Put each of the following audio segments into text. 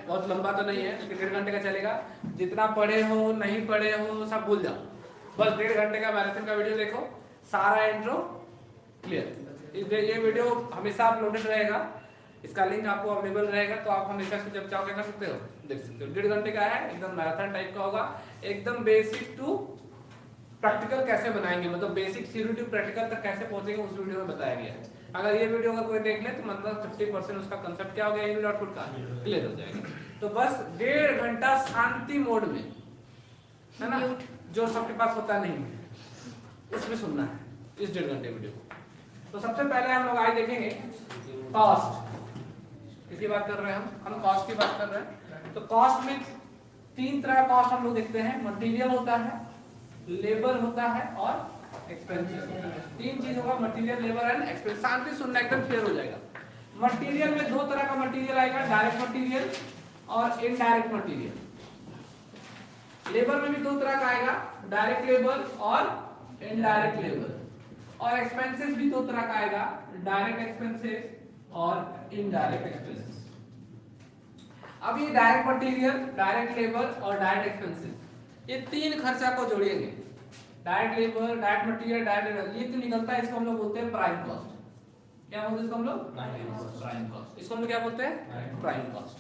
बहुत लंबा तो नहीं है, 1.5 घंटे का चलेगा। जितना पढ़े हो नहीं पढ़े हो सब भूल जाओ, बस 1.5 घंटे का मैराथन का वीडियो देखो, सारा इंट्रो क्लियर। ये वीडियो हमेशा अपलोडेड रहेगा, इसका लिंक आपको अवेलेबल रहेगा, तो आप हमेशा से जब चाहो क्या कर सकते हो, देख सकते हो। 1.5 घंटे का है, एकदम मैराथन टाइप का होगा, एकदम बेसिक टू प्रैक्टिकल कैसे बनाएंगे, मतलब बेसिक थ्योरी टू प्रैक्टिकल तक कैसे पहुंचेंगे उस वीडियो में बताया गया है। अगर ये वीडियो अगर कोई देख ले तो मतलब 50% उसका कंसेप्ट क्या हो गया, इनपुट आउटपुट का क्लियर हो जाएगा। तो बस 1.5 घंटा शांति मोड में, है ना, जो सबके पास होता नहीं है उसमें सुनना है इस 1.5 घंटे वीडियो को। तो सबसे पहले हम लोग आज देखेंगे कॉस्ट, किसकी बात कर रहे हैं हम कॉस्ट की बात कर रहे हैं। तो कॉस्ट में 3 तरह का कॉस्ट हम लोग देखते हैं, मटेरियल होता है, लेबर होता है और एक्सपेंसेस होता है। 3 चीज होगा, मटेरियल, लेबर एंड एक्सपेंस। शांति सुनना, एकदम क्लियर हो जाएगा। मटेरियल में 2 तरह का मटेरियल आएगा, डायरेक्ट मटेरियल और इनडायरेक्ट मटेरियल। लेबर में भी 2 तरह का आएगा, डायरेक्ट लेबर और इनडायरेक्ट लेबर। और एक्सपेंसेस भी 2 तरह का आएगा, डायरेक्ट एक्सपेंसेस और इनडायरेक्ट एक्सपेंसेस। अब ये डायरेक्ट मटेरियल, डायरेक्ट लेबर और डायरेक्ट एक्सपेंसेस, ये 3 खर्चा को जोड़ेंगे, direct labour, direct material, direct labour, ये तो निकलता है, इसको हम लोग बोलते हैं प्राइम कॉस्ट। क्या बोलते हैं इसको हम लोग? Prime cost. इसको हम लोग क्या बोलते हैं? Prime cost.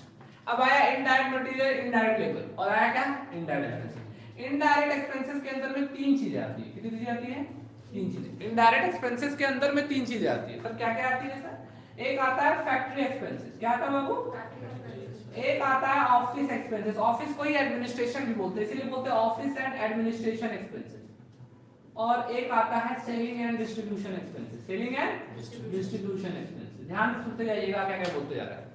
अब आया इनडायरेक्ट मटेरियल, इनडायरेक्ट लेबर, और आया क्या? Indirect expenses. इनडायरेक्ट एक्सपेंसेस के अंदर में 3 चीजें आती है। कितनी चीजें आती है? 3 चीजें। इनडायरेक्ट एक्सपेंसेस के अंदर में 3 चीजें आती है। सर क्या क्या आती है सर? एक आता है फैक्ट्री एक्सपेंसेस। क्या आता है बाबू? एक आता है ऑफिस एक्सपेंसेस। ऑफिस को ही एडमिनिस्ट्रेशन भी बोलते हैं, इसीलिए बोलते हैं ऑफिस एंड एडमिनिस्ट्रेशन एक्सपेंसेस। और एक आता है selling and distribution expenses. Selling and distribution expenses. ध्यान से सुनते जाइएगा क्या क्या बोलते जा रहा है।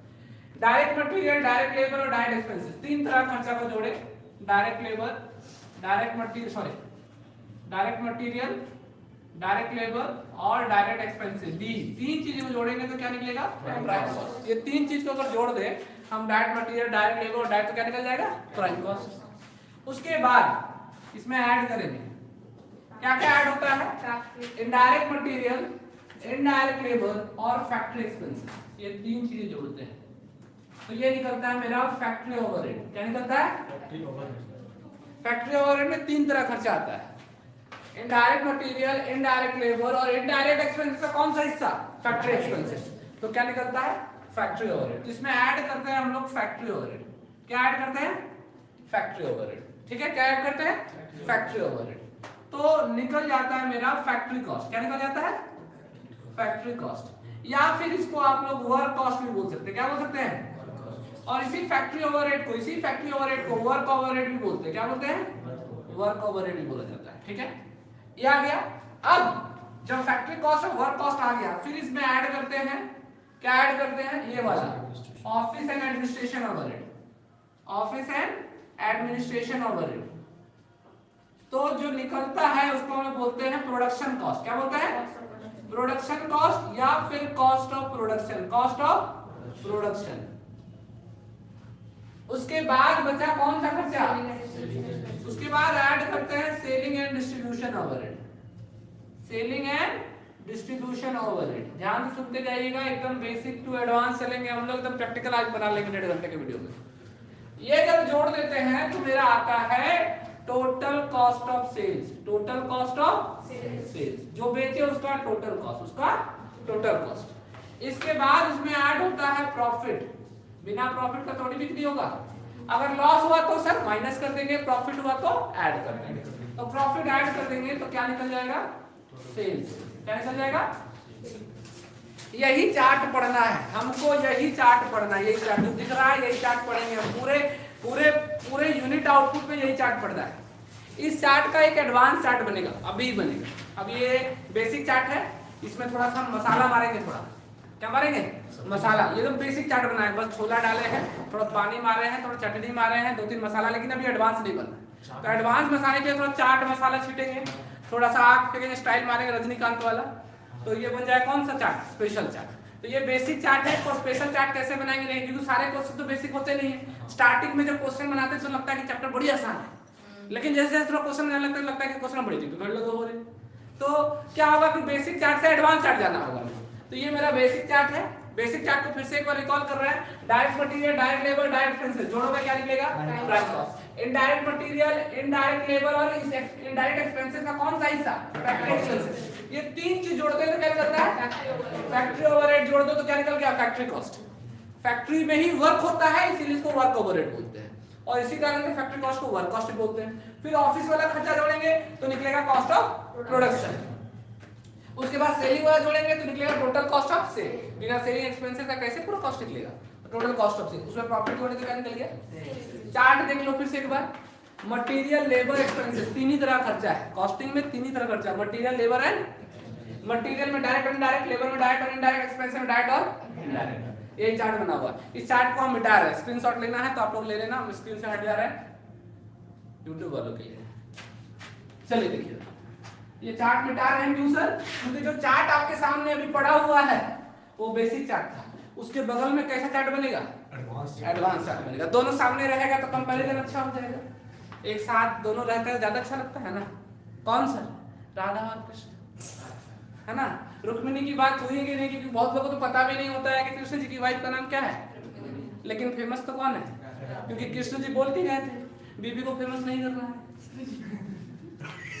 डायरेक्ट मटेरियल, डायरेक्ट लेबर और डायरेक्ट एक्सपेंसेस, 3 तरह खर्चा को जोड़े, direct labour, direct material, direct material, direct labour और डायरेक्ट एक्सपेंसेस। दी 3 चीजों को जोड़ेंगे तो क्या निकलेगा? Prime cost. ये 3 चीज को अगर जोड़ दे हम, डायरेक्ट मटेरियल, डायरेक्ट लेबर और डायरेक्ट, तो क्या निकल जाएगा? Prime cost. उसके बाद इसमें ऐड करेंगे, क्या क्या ऐड होता है? इनडायरेक्ट मटेरियल, इनडायरेक्ट लेबर और फैक्ट्री एक्सपेंसेस, ये 3 चीजें जोड़ते हैं तो ये निकलता है मेरा फैक्ट्री ओवरहेड। क्या निकलता है? फैक्ट्री ओवरहेड में 3 तरह खर्चा आता है, इनडायरेक्ट मटेरियल, इनडायरेक्ट लेबर और इनडायरेक्ट एक्सपेंसेस का कौन सा हिस्सा? Factory expenses. तो क्या निकलता है? Factory overhead. तो इसमें ऐड करते हैं हम लोग फैक्ट्री ओवरहेड। क्या ऐड करते हैं? Factory overhead. ठीक है, क्या ऐड करते हैं? Factory overhead. तो निकल जाता है मेरा फैक्ट्री कॉस्ट। क्या निकल जाता है? Factory cost. या फिर इसको आप लोग वर्क कॉस्ट भी बोल सकते हैं। क्या बोल सकते हैं? और इसी फैक्ट्री ओवरहेड को वर्क ओवरहेड भी बोलते हैं। क्या बोलते हैं? वर्क ओवरहेड भी बोला जाता है। ठीक है, ये आ गया। अब जब फैक्ट्री कॉस्ट और वर्क कॉस्ट आ गया, फिर इसमें ऐड करते हैं, क्या ऐड करते हैं? ये वाला office and administration overhead. Office and administration overhead, तो जो निकलता है उसको हम बोलते हैं प्रोडक्शन कॉस्ट। क्या बोलते हैं? प्रोडक्शन कॉस्ट या फिर cost of production, cost of production. उसके बाद बचा कौन सा खर्चा? उसके बाद ऐड करते हैं selling and distribution overhead. Selling and distribution overhead, ध्यान से सुनते जाइएगा, एकदम बेसिक टू एडवांस चलेंगे हम लोग, एकदम प्रैक्टिकल आज बना लेंगे 1.5 घंटे के वीडियो में। ये जब जोड़ देते हैं तो मेरा आता है total cost of sales. Total cost of sales, जो बेचे उसका टोटल कॉस्ट, उसका टोटल कॉस्ट। इसके बाद इसमें ऐड होता है प्रॉफिट। बिना प्रॉफिट का थोड़ी बिक्री होगा। अगर लॉस हुआ तो सर माइनस कर देंगे, प्रॉफिट हुआ तो ऐड कर देंगे। तो प्रॉफिट ऐड कर देंगे तो क्या निकल जाएगा? सेल्स। क्या निकल जाएगा? यही चार्ट पढ़ना है हमको, यही चार्ट पढ़ना है, यही चार्ट जो दिख रहा है यही चार्ट पढ़ेंगे हम। पूरे पूरे पूरे यूनिट आउटपुट में यही चार्ट पढ़ना है। इस चार्ट का एक एडवांस चार्ट बनेगा, अभी बनेगा। अब ये बेसिक चार्ट है, इसमें थोड़ा सा मसाला मारेंगे। थोड़ा क्या मारेंगे? मसाला। ये तो बेसिक चार्ट बना है, बस छोला डाले हैं, थोड़ा पानी मारे हैं, थोड़ा चटनी मारे हैं, 2-3 मसाला, लेकिन अभी एडवांस नहीं बनना। तो एडवांस मसाले के थोड़ा चाट मसाला छीटेंगे, थोड़ा सा आग फेंकेंगे, स्टाइल मारेंगे रजनीकांत वाला, तो ये बन जाए कौन सा चार्ट? Special chart. तो ये बेसिक चार्ट है। तो स्पेशल चार्ट कैसे बनाएंगे नहीं, क्योंकि सारे क्वेश्चन तो बेसिक होते नहीं है। स्टार्टिंग में जब क्वेश्चन बनाते हैं तो लगता है कि चैप्टर बड़ी आसान है, लेकिन जैसे जैसे थोड़ा क्वेश्चन बनाने लगता है कि क्वेश्चन बड़ी डिफिकल्ट हो रही। तो क्या होगा कि बेसिक चार्ट से एडवांस चार्ट जाना होगा। तो ये मेरा बेसिक चार्ट है, बेसिक चार्ट को फिर से एक बार रिकॉल कर रहे हैं। Direct material, direct labour, direct expenses, जोड़ोगे क्या निकलेगा? Price cost. Indirect material, indirect labour और इनडायरेक्ट एक्सपेंसेस का कौन सा हिस्सा? Factory expenses. ये तीन चीज जोड़ते हैं तो क्या निकलता है? फैक्ट्री ओवरहेड जोड़ दो तो क्या निकल गया? Factory cost. फैक्ट्री में ही वर्क होता है इसीलिए इसको वर्क ओवरहेड बोलते हैं, और इसी कारण से फैक्ट्री कॉस्ट को वर्क कॉस्ट बोलते हैं। फिर ऑफिस वाला खर्चा जोड़ेंगे तो निकलेगा कॉस्ट ऑफ प्रोडक्शन। उसके बाद सेलिंग वाला जोड़ेंगे तो निकलेगा टोटल कॉस्ट ऑफ सेल। बिना सेलिंग एक्सपेंसेस का कैसे पूरा कॉस्ट निकलेगा? Total cost of sale. उसमें प्रॉफिट जोड़े तो क्या निकल गया? चार्ट देख लो फिर से एक बार। मटेरियल, लेबर, एक्सपेंसेस, तीन ही तरह खर्चा है कॉस्टिंग में। तीन ही तरह खर्चा, मटेरियल, लेबर एंड मटेरियल में डायरेक्ट और इनडायरेक्ट, लेबर में डायरेक्ट और इनडायरेक्ट, एक्सपेंसेस में डायरेक्ट और इनडायरेक्ट। ये चार्ट बना हुआ है। इस चार्ट को हम मिटा रहे हैं। स्क्रीनशॉट लेना है तो आप लोग ले लेना, हम स्क्रीन से हट जा रहे हैं यूट्यूब वालों के लिए। चलिए देखिए, ये चार्ट मिटा रहे हैं क्यों सर? क्योंकि जो चार्ट आपके सामने अभी पड़ा हुआ है वो बेसिक चार्ट था, उसके बगल में कैसा चार्ट बनेगा? एडवांस चार्ट बनेगा। दोनों सामने रहेगा तो कंपैरिजन अच्छा हो जाएगा। एक साथ दोनों रहकर ज्यादा अच्छा लगता है ना। कौन सर? राधा और कृष्ण, है ना। रुक्मिणी की बात हुई कि नहीं, क्योंकि बहुत लोगों को तो पता भी नहीं होता है कि कृष्ण जी की वाइफ का नाम क्या है, लेकिन फेमस तो कौन है? क्योंकि कृष्ण जी बोलते गए थे बीबी को फेमस नहीं करना है।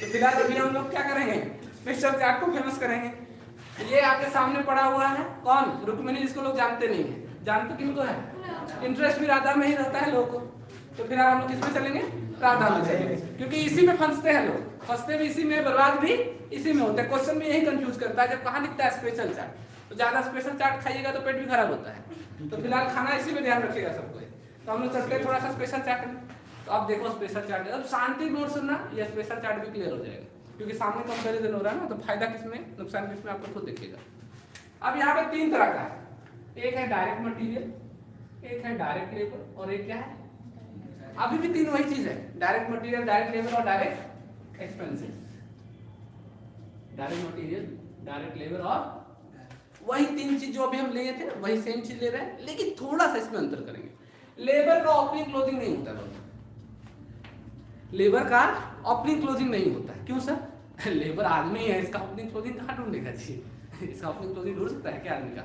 तो फिलहाल अभी हम लोग क्या करेंगे? स्पेशल चार्ट को फेमस करेंगे। ये आपके सामने पड़ा हुआ है कौन? रुक्मिणी, जिसको लोग जानते नहीं है। जानते किनको है? इंटरेस्ट भी राधा में ही रहता है लोगों को। तो फिर हम लोग किसमें चलेंगे? राधा में चलेंगे, क्योंकि इसी में फंसते हैं लोग। फंसते भी इसी में, बर्बाद भी इसी में होता है। क्वेश्चन में यही कंफ्यूज करता है जब कहाँ लिखता है स्पेशल चार्ट। तो ज्यादा स्पेशल चार्ट खाइएगा तो पेट भी खराब होता है। तो फिलहाल खाना इसी में ध्यान रखिएगा सबको। तो हम लोग चलते हैं थोड़ा सा स्पेशल चार्ट में। तो आप देखो स्पेशल चार्ट, अब शांति नोट सुनना, ये स्पेशल चार्ट भी क्लियर हो जाएगा, क्योंकि सामने कंपैरिजन हो रहा है ना। तो फायदा किसमें, नुकसान किसमें, आपको खुद देखिएगा। अब यहाँ पे तीन तरह का है। एक है डायरेक्ट मटेरियल, एक है डायरेक्ट लेबर, और एक क्या है? अभी भी तीन वही चीज है, डायरेक्ट मटेरियल, डायरेक्ट लेबर और direct expenses. Direct material, direct labour और वही तीन चीज जो अभी हम लिए थे वही सेम चीज ले रहे हैं, लेकिन थोड़ा सा इसमें अंतर करेंगे। लेबर का ओपनिंग क्लोजिंग नहीं होता है। लेबर का ओपनिंग क्लोजिंग नहीं होता है। क्यों सर? लेबर आदमी है, इसका ओपनिंग क्लोजिंग कहाँ ढूंढेगा जी? इसका ओपनिंग क्लोजिंग ढूंढ सकता है क्या आदमी का?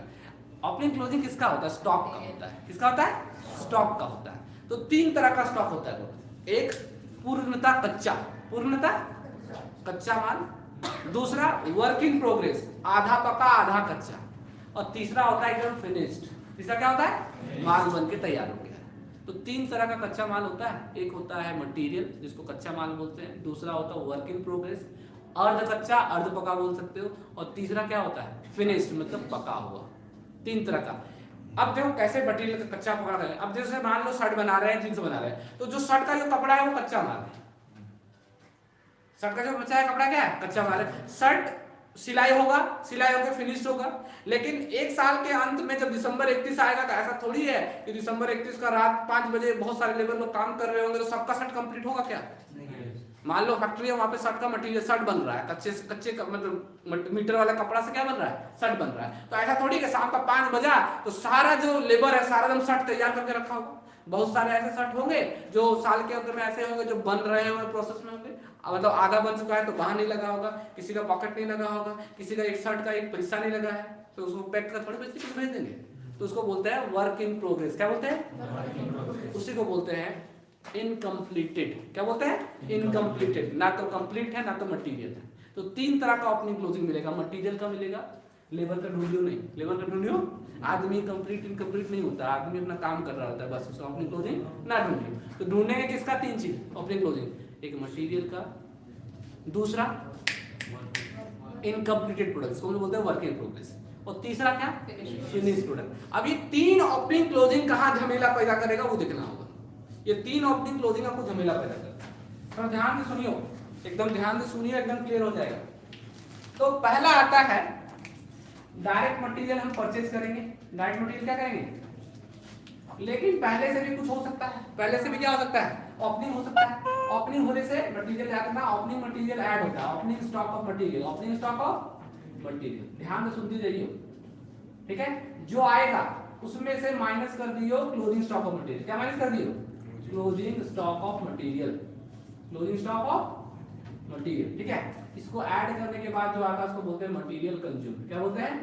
ओपनिंग क्लोजिंग किसका होता है? स्टॉक का होता है। किसका होता है? स्टॉक का होता है। तो तीन तरह का स्टॉक होता है। एक पूर्णतः कच्चा, पूर्णतः कच्चा माल। दूसरा वर्क इन प्रोग्रेस, आधा पका आधा कच्चा। और तीसरा होता है एकदम फिनिश्ड। तीसरा क्या होता है? माल बन के तैयार हो गया। तो तीन तरह का कच्चा माल होता है। एक होता है मटेरियल, जिसको कच्चा माल बोलते हैं। दूसरा होता है वर्क इन प्रोग्रेस, अर्ध कच्चा अर्ध पका बोल सकते हो। और तीसरा क्या होता है? फिनिश्ड, मतलब पका हुआ। तीन तरह का। अब देखो कैसे मटेरियल का कच्चा पका रहे हैं। अब जैसे मान लो शर्ट बना रहे हैं, जींस बना रहे हैं, तो जो शर्ट का जो कपड़ा है वो कच्चा माल है। शर्ट का जो बचा है कपड़ा क्या है? कच्चा माल है। शर्ट सिलाई होगा, सिलाई होकर फिनिश होगा। लेकिन एक साल के अंत में जब दिसंबर 31 आएगा तो ऐसा थोड़ी है कि दिसंबर 31 का रात 5 बजे बहुत सारे लेबर लोग काम कर रहे होंगे तो सबका शर्ट कंप्लीट होगा क्या? मान लो फैक्ट्री है, वहां पे शर्ट का मटेरियल, शर्ट बन रहा है, कच्चे मतलब मीटर वाला कपड़ा से क्या बन रहा है? शर्ट बन रहा है। तो ऐसा थोड़ी कि शाम का 5 बजा तो सारा जो लेबर है सारा दिन शर्ट तैयार करके रखा होगा। बहुत सारे ऐसे शर्ट होंगे जो साल के अंत में ऐसे होंगे जो बन रहे होंगे, प्रोसेस में होंगे। मतलब आधा बन चुका है तो बाहर नहीं लगा होगा, किसी का पॉकेट नहीं लगा होगा, किसी का एक शर्ट का एक पैसा नहीं लगा है, तो उसको पैक कर थोड़ी भेज देंगे। तो उसको बोलते हैं वर्क इन प्रोग्रेस। क्या बोलते हैं? उसी को बोलते हैं इनकम्प्लीटेड। क्या बोलते हैं? इनकम्प्लीटेड। ना तो कंप्लीट है ना तो मटेरियल है। तो तीन तरह का ओपनिंग क्लोजिंग मिलेगा। मटेरियल का मिलेगा, लेबर का ढूंढियो नहीं। लेबर का ढूंढियो, आदमी कंप्लीट इनकम्प्लीट नहीं होता, आदमी अपना काम कर रहा होता है, बस उसका ओपनिंग क्लोजिंग ना ढूंढियो। तो ढूंढेंगे किसका? तीन चीज ओपनिंग क्लोजिंग। एक मटेरियल का, दूसरा इनकम्प्लीटेड प्रोडक्ट, इसको हम लोग बोलते हैं वर्क इन प्रोग्रेस, और तीसरा क्या? Finish product. अब ये तीन ओपनिंग क्लोजिंग कहाँ झमेला पैदा करेगा वो देखना होगा। ये तीन ओपनिंग क्लोजिंग आपको झमेला पैदा करता है। तो ध्यान से सुनियो, एकदम ध्यान से सुनिए, एकदम क्लियर हो जाएगा। तो पहला आता है डायरेक्ट मटेरियल हम परचेज करेंगे। डायरेक्ट मटेरियल क्या करेंगे? लेकिन पहले से भी कुछ हो सकता है। पहले से भी क्या हो सकता है? ओपनिंग हो सकता है। ओपनिंग होने से मटेरियल क्या करना? ओपनिंग मटेरियल ऐड होता है। Opening stock of material, opening stock of material. ध्यान से सुनते जाइए, ठीक है। जो आएगा उसमें से माइनस कर दियो क्लोजिंग स्टॉक ऑफ मटेरियल। क्या माइनस कर दियो? Closing stock of material, closing stock of material, ठीक है। इसको ऐड करने के बाद जो आता है उसको बोलते हैं मटेरियल कंज्यूम। क्या बोलते हैं?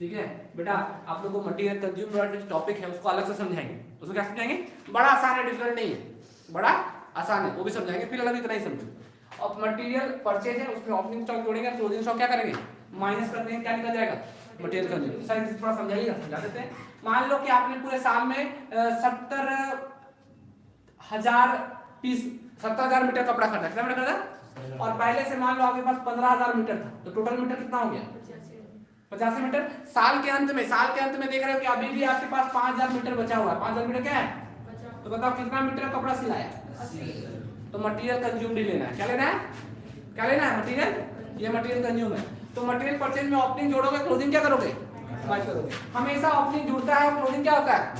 ठीक है बेटा, आप लोग को मटेरियल कंज्यूम टॉपिक है उसको अलग से समझाएंगे। उसको क्या समझाएंगे? बड़ा आसान है, डिफिकल्ट नहीं है, बड़ा आसान है, वो भी समझाएंगे। फिर अलग इतना ही समझो। अब मटेरियल परचेज है, उसमें ओपनिंग स्टॉक जोड़ेंगे, क्लोजिंग स्टॉक क्या करेंगे? माइनस कर देंगे, क्या निकल जाएगा? Material consume. सर इसे थोड़ा समझाइएगा, समझा देते हैं। मान लो कि आपने पूरे साल में 70,000 पीस 70,000 मीटर कपड़ा खरीदा। कितना मीटर खरीदा? और पहले से मान लो आपके पास 15,000 मीटर था, तो टोटल मीटर कितना हो गया? 85 मीटर। साल के अंत में देख रहे हो कि अभी भी आपके पास 5,000 मीटर बचा हुआ है। 5,000 मीटर क्या है? तो बताओ कितना मीटर कपड़ा सिलाया? 80। तो मटेरियल कंज्यूम भी लेना है। क्या लेना है? क्या लेना है? मटेरियल। ये मटेरियल कंज्यूम है। तो मटेरियल परचेज में ओपनिंग जोड़ोगे, क्लोजिंग क्या करोगे? माइनस करोगे। हमेशा ओपनिंग जुड़ता है और क्लोजिंग क्या होता है?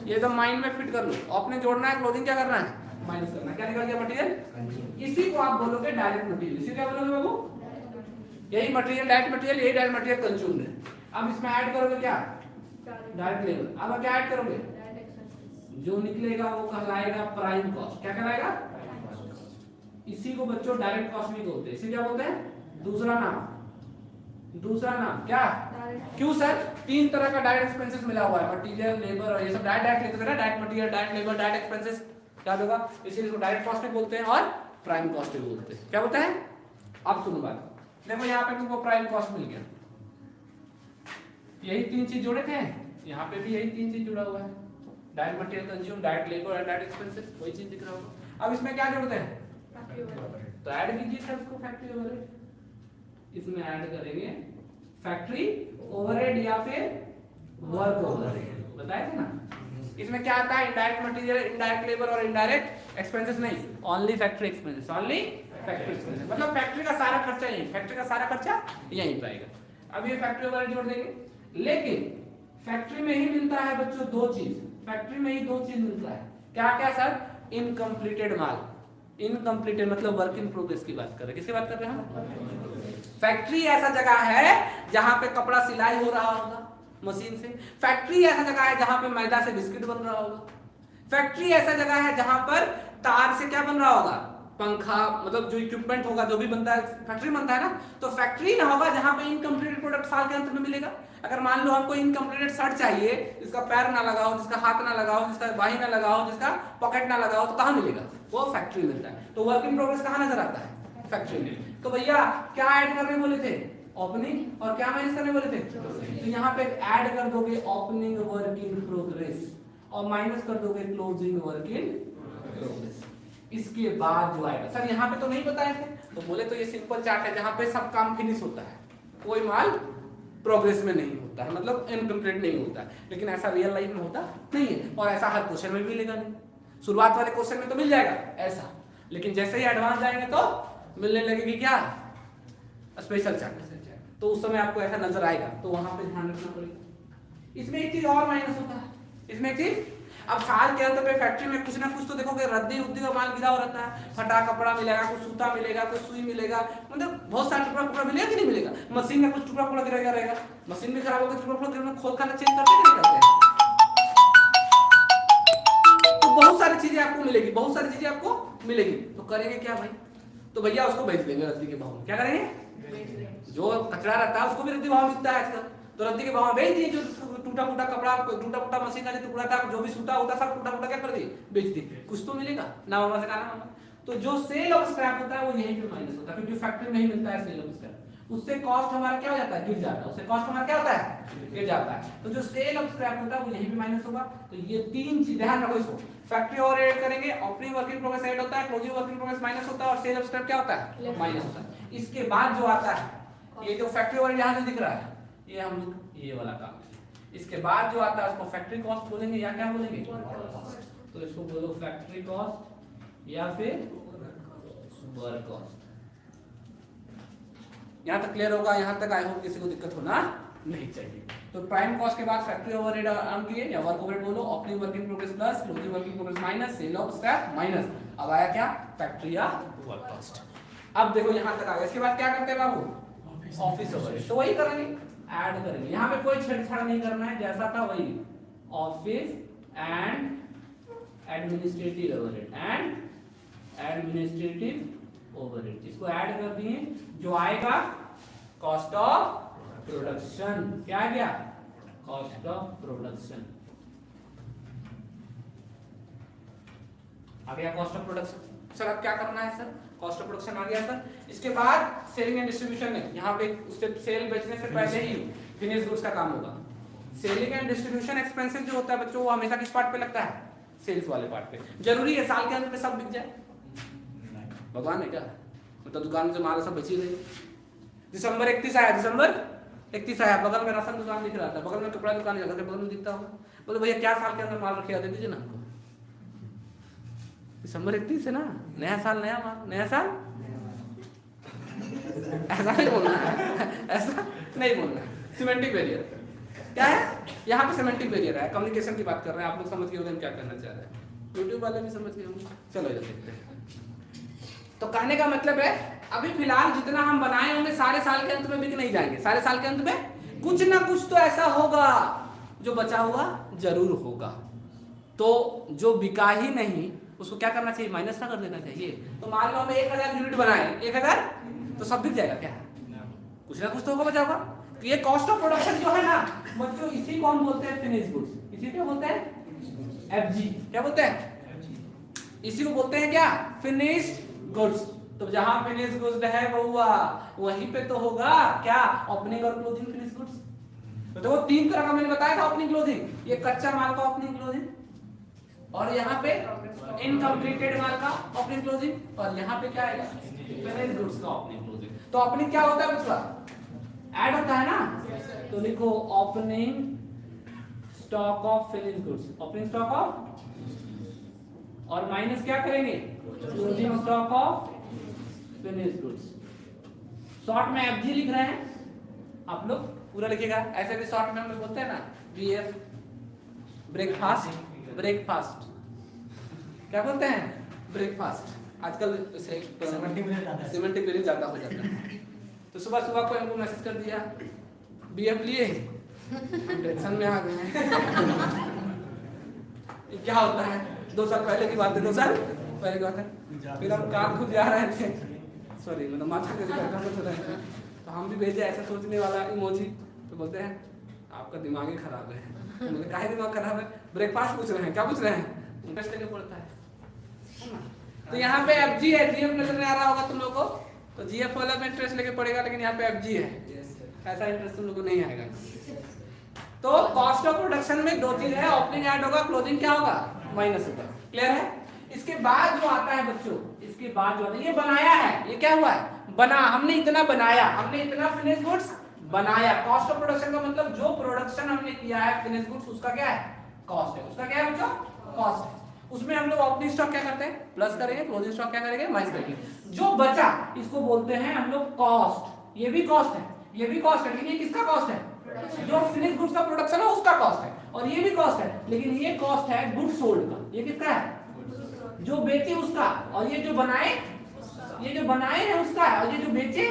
ये तो माइंड में फिट कर लो। ओपनिंग जोड़ना है, क्लोजिंग क्या करना है? माइनस करना है। क्या निकल गया? मटेरियल। इसी को आप बोलोगे डायरेक्ट मटेरियल। इसी क्या बोलोगे बाबू? यही मटेरियल डायरेक्ट मटेरियल, यही डायरेक्ट मटेरियल कंज्यूम्ड है। अब इसमें ऐड करोगे क्या? Direct labour. अब क्या ऐड करोगे? जो निकलेगा वो कहलाएगा प्राइम कॉस्ट। क्या कहलाएगा? इसी को बच्चों डायरेक्ट कॉस्ट भी बोलते हैं। इसे क्या बोलते हैं? दूसरा नाम क्या? क्यों सर? 3 तरह का डायरेक्ट एक्सपेंसेस मिला हुआ है, मटेरियल, लेबर और ये सब डायरेक्ट लेते थे ना, direct material, direct labour, direct expenses. क्या होगा? इसीलिए इसको डायरेक्ट कॉस्ट भी बोलते हैं और प्राइम कॉस्ट भी बोलते हैं। क्या बोलते हैं? अब सुनो बात। देखो यहाँ पे तुमको प्राइम कॉस्ट मिल गया, यही 3 चीज जोड़े थे, यहाँ पे भी यही 3 चीज जुड़ा हुआ है, direct material consume, direct labour और डायरेक्ट एक्सपेंसेस। वही चीज दिख रहा होगा। अब इसमें क्या जोड़ते हैं? तो ऐड कीजिए सर उसको, फैक्ट्री ओवरहेड। इसमें ऐड करेंगे फैक्ट्री ओवरहेड या फिर वर्क ओवरहेड, बताए थे ना। इसमें क्या आता है? इनडायरेक्ट मटेरियल, इनडायरेक्ट लेबर और इनडायरेक्ट एक्सपेंसेस नहीं, only factory expenses, only factory expenses. मतलब फैक्ट्री का सारा खर्चा यहीं, फैक्ट्री का सारा खर्चा यहीं पे आएगा। अब ये फैक्ट्री ओवरहेड जोड़ देंगे। लेकिन फैक्ट्री में ही मिलता है बच्चों 2 चीज, फैक्ट्री में ही 2 चीज मिलता है। क्या क्या सर? इनकम्प्लीटेड माल। इनकम्प्लीटेड मतलब वर्क इन प्रोग्रेस की बात कर रहे हैं। किसकी बात कर रहे हैं हम? फैक्ट्री ऐसा जगह है जहां पे कपड़ा सिलाई हो रहा होगा मशीन से। फैक्ट्री ऐसा जगह है जहां पे मैदा से बिस्किट बन रहा होगा। फैक्ट्री ऐसा जगह है जहां पर तार से क्या बन रहा होगा? पंखा, मतलब जो इक्विपमेंट होगा, जो भी बनता है फैक्ट्री बनता है ना। तो फैक्ट्री ना होगा जहां पे इनकम्प्लीटेड प्रोडक्ट साल के अंत में मिलेगा। अगर मान लो हमको इनकम्प्लीटेड शर्ट चाहिए, जिसका पैर ना लगा हो, जिसका हाथ ना लगा हो, जिसका बाही ना लगा हो, जिसका पॉकेट ना लगा हो, तो कहां मिलेगा? वो फैक्ट्री मिलता है। तो वर्क इन प्रोग्रेस कहां नजर आता है? फैक्ट्री में। तो भैया क्या ऐड करने बोले थे? ओपनिंग। और क्या माइनस करने बोले थे? तो यहाँ पे ऐड कर दोगे ओपनिंग वर्क इन प्रोग्रेस और माइनस कर दोगे क्लोजिंग वर्क इन प्रोग्रेस। इसके बाद जो आएगा, सर यहाँ पे तो नहीं बताए थे, तो बोले तो ये सिंपल चार्ट है जहां पे सब काम फिनिश होता है, कोई माल प्रोग्रेस में नहीं होता है, मतलब इनकम्प्लीट नहीं होता है। लेकिन ऐसा रियल लाइफ में होता नहीं है, और ऐसा हर क्वेश्चन में मिलेगा नहीं। शुरुआत वाले क्वेश्चन में तो मिल जाएगा ऐसा, लेकिन जैसे ही एडवांस जाएंगे तो मिलने लगेगी क्या? Special chart. तो उस समय आपको ऐसा नजर आएगा, तो वहां पे ध्यान रखना पड़ेगा। इसमें एक चीज और माइनस होता है, इसमें एक चीज, अब साल के अंत पे फैक्ट्री में कुछ ना कुछ तो देखोगे रद्दी उद्दी का माल गिरा हो रहता है, फटा कपड़ा मिलेगा, कुछ सूता मिलेगा, कुछ सुई मिलेगा, मतलब बहुत सारा टुकड़ा मिलेगा कि नहीं मिलेगा। मशीन का कुछ टुकड़ा गिरा रहेगा, मशीन भी खराब होगा, टुकड़ा गिरा, खोल कर चेंज करते हैं। तो बहुत सारी चीजें आपको मिलेगी, बहुत सारी चीजें आपको मिलेगी, तो करेंगे क्या भाई? तो भैया उसको बेच देंगे रद्दी के भाव में। क्या करेंगे? जो कचरा रहता है उसको भी रद्दी भाव मिलता है आजकल, तो रद्दी के भाव में बेच दिए। जो टूटा फूटा कपड़ा, टूटा फूटा मशीन का जो टुकड़ा था, जो भी सूता होता, सब टूटा फूटा क्या कर दिए? बेच दिए। कुछ तो मिलेगा ना, मामा से कहना मामा। तो जो सेल ऑफ स्क्रैप होता है वो यहीं पे माइनस होता है, क्योंकि फैक्ट्री में ही मिलता है सेल ऑफ स्क्रैप। उससे कॉस्ट हमारा क्या हो जाता है? गिर जाता है। उससे कॉस्ट हमारा क्या होता है? गिर जाता है। तो जो सेल ऑफ स्क्रैप होता है वो यहीं पे माइनस होगा। तो ये 3 चीज ध्यान रखो इसको। फैक्ट्री ओवरहेड करेंगे, opening work in progress add होता है, closing work in progress minus होता है, और सेल ऑफ स्क्रैप क्या होता है? माइनस होता है। इसके बाद जो आता है, ये जो फैक्ट्री ओवरहेड यहां से दिख रहा है, ये हम लोग ये वाला काम। इसके बाद जो आता है उसको फैक्ट्री कॉस्ट बोलेंगे या क्या बोलेंगे? तो इसको बोलो फैक्ट्री कॉस्ट या फिर वर्क कॉस्ट। यहां तक क्लियर होगा? यहां तक आई होप किसी को दिक्कत होना नहीं चाहिए। तो प्राइम कॉस्ट के बाद फैक्ट्री ओवरहेड अर्न किए या वर्क ओवरहेड बोलो, opening work in progress plus closing work in progress minus cell of scrap minus. अब आया क्या? फैक्ट्री या वर्क कॉस्ट। अब देखो यहां तक आ गया। इसके बाद क्या करते हैं बाबू? Office overhead. तो वही करेंगे, ऐड करेंगे। यहां पे कोई छेड़छाड़ नहीं करना है, जैसा था वही। Office and administrative overhead and administrative overhead, इसको ऐड कर दिए। जो आएगा कॉस्ट ऑफ प्रोडक्शन, क्या आ गया? कॉस्ट ऑफ प्रोडक्शन आ गया। कॉस्ट ऑफ प्रोडक्शन सर अब क्या करना है सर, कॉस्ट ऑफ प्रोडक्शन आ गया सर। इसके बाद सेलिंग एंड डिस्ट्रीब्यूशन में यहाँ पे उससे सेल बेचने से पहले ही फिनिश गुड्स का काम होगा। सेलिंग एंड डिस्ट्रीब्यूशन एक्सपेंसेस जो होता है बच्चों वो हमेशा किस पार्ट पे लगता है, सेल्स वाले पार्ट पे। जरूरी है साल के अंत में सब बिक जाए, भगवान है क्या, मतलब दुकान में माल सब बची रही। दिसंबर 31 आया, दिसंबर 31 आया, बगल में राशन दुकान दिख रहा था, बगल में कपड़ा दुकान जाकर बगल में दिखता होगा, बोले भैया क्या साल के अंदर माल रखेगा दे दीजिए ना हमको। दिसंबर 31 है ना, नया साल नया माल, नया साल ऐसा नहीं बोलना है, ऐसा नहीं बोलना है। सिमेंटिक बैरियर क्या है यहाँ पे, सिमेंटिक बैरियर है, कम्युनिकेशन की बात कर रहे हैं, आप लोग समझ गए होंगे हम क्या करना चाह रहे हैं, यूट्यूब वाले भी समझ गए होंगे। चलो इधर देखते हैं। तो कहने का मतलब है अभी फिलहाल जितना हम बनाए होंगे सारे साल के अंत में बिक नहीं जाएंगे, सारे साल के अंत में कुछ ना कुछ तो ऐसा होगा जो बचा हुआ जरूर होगा। तो जो बिका ही नहीं उसको क्या करना चाहिए, माइनस ना कर देना चाहिए। तो मान लो हमें 1000 यूनिट बनाए, 1000 तो सब बिक जाएगा क्या, कुछ ना कुछ तो होगा बचा होगा। तो ये कॉस्ट ऑफ प्रोडक्शन जो है ना बच्चों, इसी को हम बोलते हैं फिनिश गुड्स, इसी को बोलते हैं एफजी। क्या बोलते हैं, इसी को बोलते हैं क्या, फिनिश गुड्स। तो जहां फिनिश गुड्स है बहुआ वहीं पे तो होगा क्या, ओपनिंग और क्लोजिंग फिनिश गुड्स। तो वो 3 तरह का मैंने बताया था ओपनिंग क्लोजिंग, ये कच्चा माल का ओपनिंग क्लोजिंग, और यहाँ पे इनकम्प्लीटेड माल का ओपनिंग क्लोजिंग, और यहाँ पे क्या है फिनिश गुड्स का ओपनिंग क्लोजिंग। तो ओपनिंग क्या होता है बच्चा, ऐड होता है ना, तो लिखो opening stock of finish goods, opening stock of, और माइनस क्या करेंगे, closing stock of finish goods. Short में एफजी लिख रहे हैं आप लोग, पूरा लिखिएगा। ऐसे भी शॉर्ट में हम लोग बोलते हैं ना बीएफ, ब्रेकफास्ट, ब्रेकफास्ट क्या बोलते हैं, ब्रेकफास्ट। आजकल सिमेंटिक वेरिएंट ज्यादा हो जाता है। तो सुबह सुबह कोई हमको मैसेज कर दिया बीएफ लिए, हम टेंशन में आ गए हैं। ये क्या होता है, 2 साल पहले की बात है, 2 साल पहले की बात है। फिर हम कार खुद जा रहे थे, सॉरी मतलब माथा के रहे थे, तो हम भी भेजे ऐसा सोचने वाला इमोजी। तो बोलते हैं आपका दिमाग ही खराब है। मुझे काहे दिमाग खराब है, ब्रेकफास्ट पूछ रहे हैं, क्या पूछ रहे हैं, इंटरेस्ट लेके पड़ता है। तो यहाँ पे एफजी है, जीएफ नजर नहीं आ रहा होगा तुम लोग को, तो जीएफ वाला में इंटरेस्ट लेके पड़ेगा, लेकिन यहाँ पे एफजी है, ऐसा इंटरेस्ट तुम लोग को नहीं आएगा। तो कॉस्ट ऑफ प्रोडक्शन में 2 चीज है, ओपनिंग ऐड होगा, क्लोजिंग क्या होगा, माइनस होगा। क्लियर है। इसके बाद जो आता है बच्चों, इसके बाद जो आता है, ये बनाया है, ये क्या हुआ है, बना, हमने इतना बनाया, हमने इतना फिनिश गुड्स बनाया। कॉस्ट ऑफ प्रोडक्शन का मतलब जो प्रोडक्शन हमने किया है फिनिश गुड्स, उसका क्या है, कॉस्ट है। उसका क्या है बच्चों, कॉस्ट है। उसमें हम लोग ओपनिंग स्टॉक क्या करते हैं, प्लस करेंगे, क्लोजिंग स्टॉक क्या करेंगे, माइनस करेंगे। जो बचा इसको बोलते हैं हम लोग कॉस्ट। ये भी कॉस्ट है, ये भी कॉस्ट है, लेकिन ये किसका कॉस्ट है, जो फिनिश गुड्स का प्रोडक्शन है उसका कॉस्ट है। और ये भी कॉस्ट है, लेकिन ये कॉस्ट है गुड्स सोल्ड का। ये किसका है, जो बेचे उसका, और ये जो बनाए, ये जो बनाए है उसका है, और ये जो बेचे,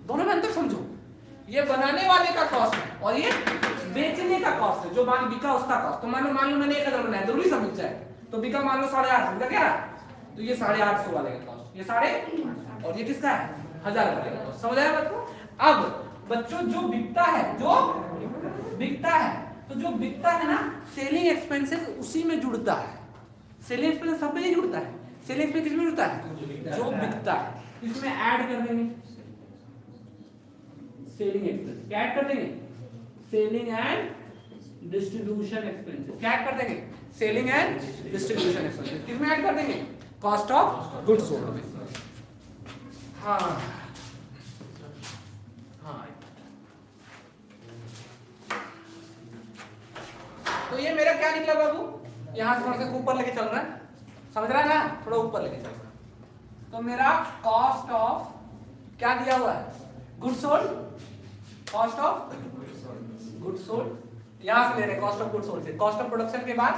दोनों में अंतर समझो। ये बनाने वाले का कॉस्ट है और ये बेचने का कॉस्ट है, जो माल बिका उसका कॉस्ट। तो मान लो मैंने 1000 बनाया, जरूरी समझ जाए, तो बिका मान लो 850 बिका क्या, तो ये 850 वाले का कॉस्ट, ये 850, और ये किसका है, 1000 वाले का कॉस्ट। समझ आया बच्चों। अब बच्चों जो बिकता है, जो बिकता है, तो जो बिकता है ना, सेलिंग एक्सपेंसेस उसी में जुड़ता है। सेलिंग एक्सपेंसेस सब में नहीं जुड़ता है, सेलिंग एक्सपेंसेस किस में जुड़ता है, जो बिकता है। इसमें ऐड कर देंगे सेलिंग एक्सपेंस, क्या ऐड कर देंगे, सेलिंग एंड डिस्ट्रीब्यूशन एक्सपेंसेस। क्या ऐड कर देंगे, सेलिंग एंड डिस्ट्रीब्यूशन एक्सपेंसेस। किसमें ऐड कर देंगे, कॉस्ट ऑफ गुड्स सोल्ड में। हाँ हाँ, तो ये मेरा क्या निकला बाबू, यहां से थोड़ा सा ऊपर लेके चल रहा है, समझ रहा है ना, थोड़ा ऊपर लेके चल रहा है। तो मेरा कॉस्ट ऑफ क्या दिया हुआ है, goods sold, cost of goods sold, यहां से ले रहे कॉस्ट ऑफ गुड्स सोल्ड से। कॉस्ट ऑफ प्रोडक्शन के बाद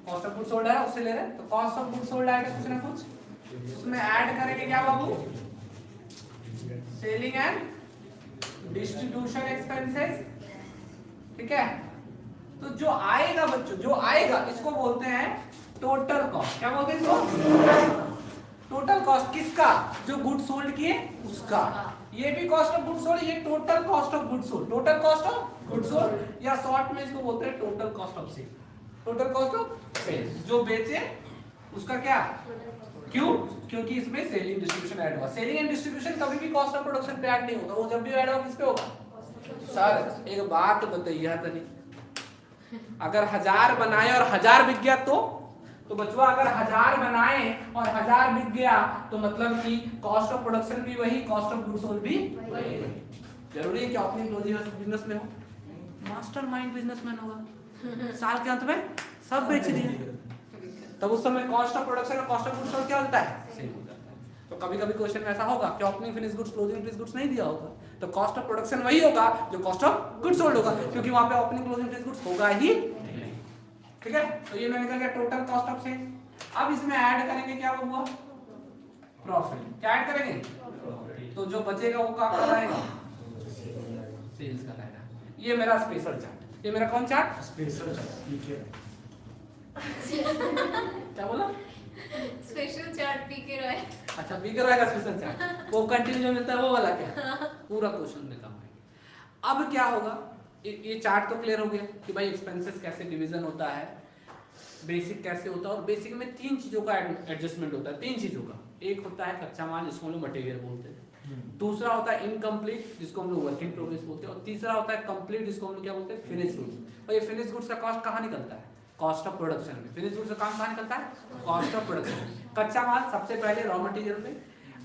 कॉस्ट ऑफ गुड्स सोल्ड है, उससे ले रहे, तो कॉस्ट ऑफ गुड्स सोल्ड आएगा कुछ ना कुछ, उसमें ऐड करेंगे क्या बाबू, सेलिंग एंड डिस्ट्रीब्यूशन एक्सपेंसेस। ठीक है। तो जो आएगा बच्चों, जो आएगा इसको बोलते हैं टोटल कॉस्ट। क्या बोलते हैं इसको, टोटल कॉस्ट किसका, जो गुड सोल्ड किए उसका। ये भी कॉस्ट ऑफ गुड सोल्ड, ये total cost of good sold, total cost of good sold, या शॉर्ट में इसको बोलते हैं total cost of sale, total cost of sale. जो बेचे उसका क्या, क्यों, क्योंकि इसमें सेलिंग डिस्ट्रीब्यूशन ऐड हुआ। सेलिंग एंड डिस्ट्रीब्यूशन कभी भी कॉस्ट ऑफ प्रोडक्शन पे ऐड नहीं होगा, वो जब भी ऐड होगा किस पे होगा। सर एक बात बताइए तनी, अगर 1000 बनाए और 1000 बिक गया तो बचवा अगर 1000 बनाए और 1000 बिक गया तो मतलब कि कॉस्ट ऑफ प्रोडक्शन भी वही, कॉस्ट ऑफ गुड्स सोल्ड भी वही। जरूरी है कि अपनी क्लोजिंग बिजनेस में हो, मास्टरमाइंड बिजनेसमैन होगा, साल के अंत में सब बेच दिए, तब उस समय कॉस्ट ऑफ प्रोडक्शन और कॉस्ट ऑफ गुड्स सोल्ड क्या होता है, सेम हो जाता है। तो कभी कभी क्वेश्चन में ऐसा होगा कि opening finish goods closing finish goods नहीं दिया होगा, तो कॉस्ट ऑफ प्रोडक्शन वही होगा जो कॉस्ट ऑफ गुड्स सोल्ड होगा, क्योंकि वहां पे ओपनिंग क्लोजिंग फिनिश गुड्स होगा ही नहीं। ठीक है, तो ये निकल गया टोटल कॉस्ट ऑफ सेल। अब इसमें ऐड करेंगे क्या हुआ, प्रॉफिट। क्या ऐड करेंगे, तो जो बचेगा वो कहाँ का रहेगा, सेल्स का रहेगा। ये मेरा स्पेशल चार्ट, ये मेरा कौन चार्ट, स्पेशल चार्ट। क्या बोला, स्पेशल चार्ट पीके रॉय। अच्छा पीके रॉय का स्पेशल चार्ट, वो कंटिन्यू जो मिलता है वो वाला क्या, पूरा क्वेश्चन में काम है। अब क्या होगा, ये चार्ट तो क्लियर हो गया कि भाई एक्सपेंसेस कैसे डिवीजन होता है, बेसिक कैसे होता है, और बेसिक में 3 चीजों का एडजस्टमेंट होता है, 3 चीजों का। एक होता है कच्चा माल जिसको हम लोग मटेरियल बोलते हैं, दूसरा होता है इनकम्प्लीट जिसको हम लोग वर्क इन प्रोग्रेस बोलते हैं, और तीसरा होता है कंप्लीट जिसको हम लोग क्या बोलते हैं, फिनिश गुड्स। और ये फिनिश गुड्स का कॉस्ट कहाँ निकलता है, कॉस्ट ऑफ प्रोडक्शन में। फिनिश गुड्स का काम कहाँ निकलता है, कॉस्ट ऑफ प्रोडक्शन। कच्चा माल सबसे पहले रॉ मटेरियल में,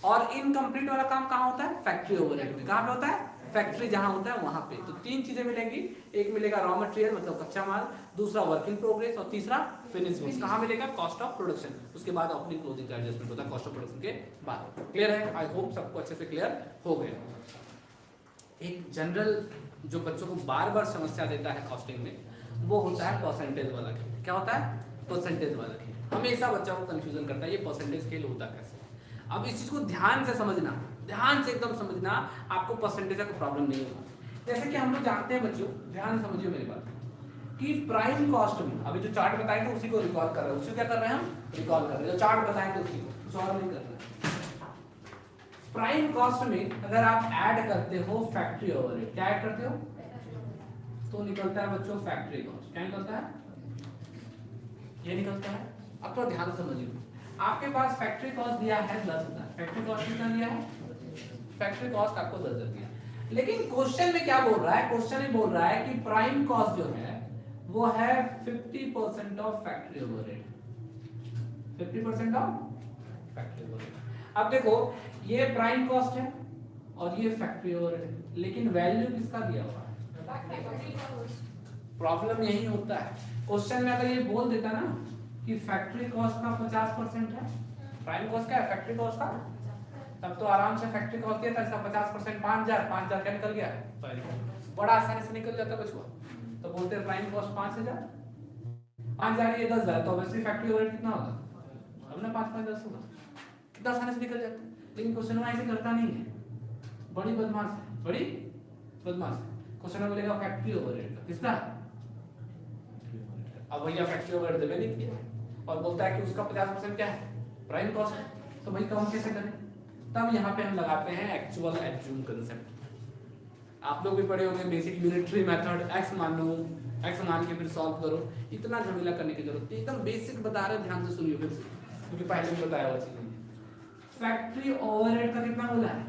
और इनकम्प्लीट वाला काम कहाँ होता है, फैक्ट्री ओवरहेड में। कहाँ पे होता है, फैक्ट्री जहां होता है वहां पे। तो 3 चीजें मिलेंगी, एक मिलेगा रॉ मटेरियल मतलब कच्चा माल, दूसरा वर्क इन प्रोग्रेस, और तीसरा फिनिश गुड्स। कहां मिलेगा, कॉस्ट ऑफ प्रोडक्शन। उसके बाद ओपनिंग क्लोजिंग का एडजस्टमेंट होता है कॉस्ट ऑफ प्रोडक्शन के बाद। क्लियर है, आई होप सबको अच्छे से क्लियर हो गया। एक जनरल जो बच्चों को बार बार समस्या देता है कॉस्टिंग में, वो होता है परसेंटेज वाला खेल। क्या होता है, परसेंटेज वाला खेल। हमेशा बच्चों को कंफ्यूजन करता है ये परसेंटेज खेल होता कैसे। अब इस चीज को ध्यान से समझना, ध्यान से एकदम समझना, आपको परसेंटेज का प्रॉब्लम नहीं होगा। जैसे कि हम लोग जानते हैं बच्चों, ध्यान से समझिए मेरी बात, कि प्राइम कॉस्ट में अभी जो चार्ट बताएंगे उसी को रिकॉल कर रहे हैं, उसी को क्या कर रहे हैं हम, रिकॉल कर रहे हैं। जो चार्ट बताएंगे उसी को, कुछ और नहीं कर रहे हैं। प्राइम कॉस्ट में अगर आप ऐड करते हो फैक्ट्री ओवरहेड, क्या ऐड करते हो, तो निकलता है बच्चों फैक्ट्री कॉस्ट। क्या निकलता है, ये निकलता है। अब तो ध्यान से समझिए, आपके पास फैक्ट्री कॉस्ट दिया है 10,000, फैक्ट्री कॉस्ट कितना दिया है, फैक्ट्री कॉस्ट आपको 10,000 दिया। लेकिन क्वेश्चन में क्या बोल रहा है, क्वेश्चन में बोल रहा है कि प्राइम कॉस्ट जो है वो है 50% of factory overhead, 50% of factory overhead. अब देखो ये प्राइम कॉस्ट है और ये फैक्ट्री ओवरहेड है, लेकिन वैल्यू किसका दिया हुआ है। प्रॉब्लम यही होता है, क्वेश्चन में अगर ये बोल देता ना कि फैक्ट्री कॉस्ट का 50% है, प्राइम कॉस्ट क्या है, फैक्ट्री कॉस्ट का, तब तो आराम से फैक्ट्री कॉस्ट दिया था, इसका 50% 5,000 क्या निकल गया, बड़ा आसानी से निकल जाता बचवा। तो बोलते हैं प्राइम कॉस्ट 5,000, 5,000 ये 10,000, तो वैसे फैक्ट्री ओवरहेड कितना होगा, हमने 5 10 होगा, कितना आसानी से निकल जाता है। लेकिन क्वेश्चन में ऐसे करता नहीं है, बड़ी बदमाश है, बड़ी बदमाश है। क्वेश्चन में बोलेगा फैक्ट्री ओवरहेड का किसका, अब भैया फैक्ट्री ओवरहेड देवे नहीं किया और बोलता है कि उसका 50% क्या है, प्राइम कॉस्ट है, तो भाई काम कैसे करें। तब यहाँ पे हम लगाते हैं एक्चुअल एज्यूम कांसेप्ट। आप लोग भी पढ़े होंगे बेसिक यूनिटरी मेथड, एक्स मानो, एक्स मान के फिर सॉल्व करो, इतना झमेला करने की जरूरत नहीं, एकदम बेसिक बता रहे, ध्यान से सुनिए फिर से, क्योंकि पहले भी बताया हुआ चीज। फैक्ट्री ओवरहेड का कितना बोला है,